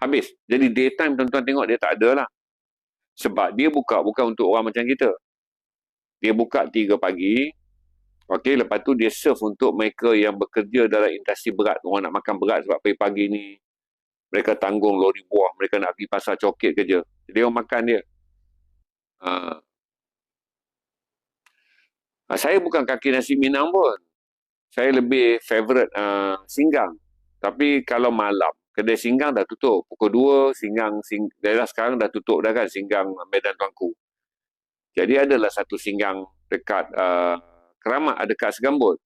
Habis. Jadi daytime tuan-tuan tengok dia tak ada lah. Sebab dia buka bukan untuk orang macam kita. Dia buka 3 pagi. Okey, lepas tu dia serve untuk mereka yang bekerja dalam industri berat. Orang nak makan berat sebab pagi-pagi ni mereka tanggung lori buah, mereka nak pergi pasar coket kerja. Jadi orang makan dia. Saya bukan kaki nasi Minang pun. Saya lebih favourite singgang. Tapi kalau malam, kedai singgang dah tutup. Pukul 2, daerah sekarang dah tutup dah kan, singgang Medan Tuanku. Jadi adalah satu singgang dekat Keramat, dekat Segambut.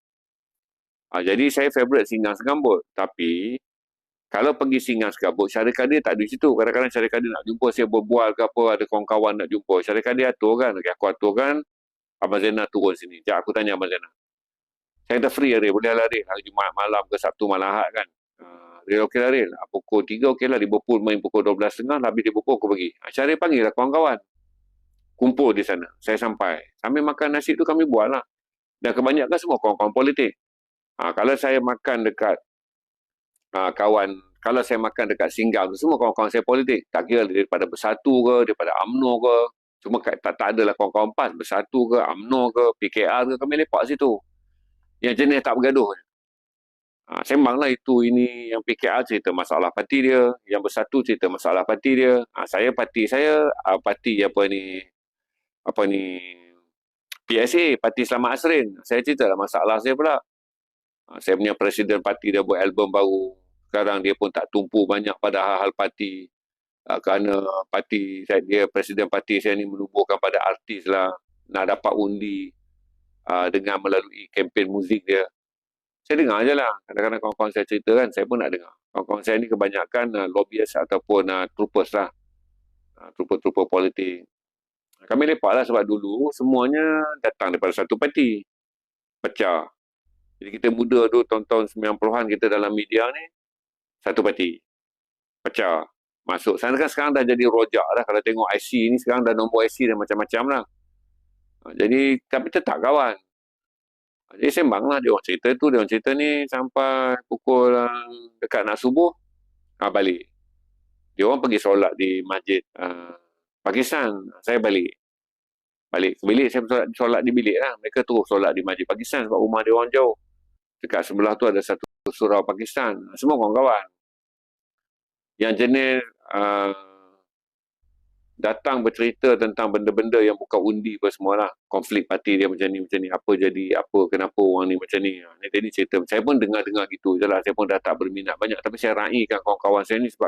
Jadi saya favourite singgang Segambut. Tapi, kalau pergi singgang Segambut, syarikat dia tak ada di situ. Kadang-kadang syarikat dia nak jumpa, saya berbual ke apa, ada kawan-kawan nak jumpa. Syarikat dia atur kan, aku aturkan, Abang Zainal turun sini. Sekejap aku tanya Abang Zainal. Saya kata free Aril, boleh lah Aril. Hari Jumaat malam ke Sabtu malam Ahad kan. Aril okey lah Aril. Pukul 3 okey lah. Liverpool main pukul 12.30. Habis Liverpool aku pergi. Syaril panggil lah kawan-kawan. Kumpul di sana. Saya sampai. Sambil makan nasi tu kami buat lah. Dan kebanyakan semua kawan-kawan politik. Kalau saya makan dekat kalau saya makan dekat Singgang tu, semua kawan-kawan saya politik. Tak kira daripada Bersatu ke, daripada UMNO ke. Cuma tak adalah kawan-kawan PAS. Bersatu ke, UMNO ke, PKR ke, kami lepak situ. Yang jenis tak bergaduh. Sembanglah itu ini yang PKR cerita masalah parti dia, yang Bersatu cerita masalah parti dia. Saya parti PSA, Parti Selamat Asrin. Saya ceritalah masalah saya pula. Saya punya presiden parti dia buat album baru. Sekarang dia pun tak tumpu banyak pada hal-hal parti. Kerana dia presiden parti saya ni menubuhkan pada artis lah. Nak dapat undi dengan melalui kempen muzik dia. Saya dengar je lah. Kadang-kadang kawan-kawan saya cerita kan, saya pun nak dengar. Kawan-kawan saya ni kebanyakan lobbyist ataupun troopers lah. Trooper-trooper politik. Kami lepak lah sebab dulu semuanya datang daripada satu parti. Pecah. Jadi kita muda tu tahun-tahun 90-an kita dalam media ni, satu parti. Pecah. Masuk. Sana kan sekarang dah jadi rojak lah. Kalau tengok IC ni sekarang dah nombor IC dan macam-macam lah. Jadi, tapi tetap kawan. Jadi sembang lah. Dia orang cerita tu, dia orang cerita ni sampai pukul dekat nak subuh, balik. Dia orang pergi solat di masjid Pakistan. Saya balik ke bilik, saya solat di bilik lah. Mereka terus solat di masjid Pakistan sebab rumah dia orang jauh. Dekat sebelah tu ada satu surau Pakistan. Semua kawan-kawan. Yang jenis datang bercerita tentang benda-benda yang bukan undi apa semua lah. Konflik parti dia macam ni. Apa jadi, kenapa orang ni macam ni. Jadi cerita. Saya pun dengar-dengar gitu je lah. Saya pun dah tak berminat banyak. Tapi saya raikan kawan-kawan saya ni sebab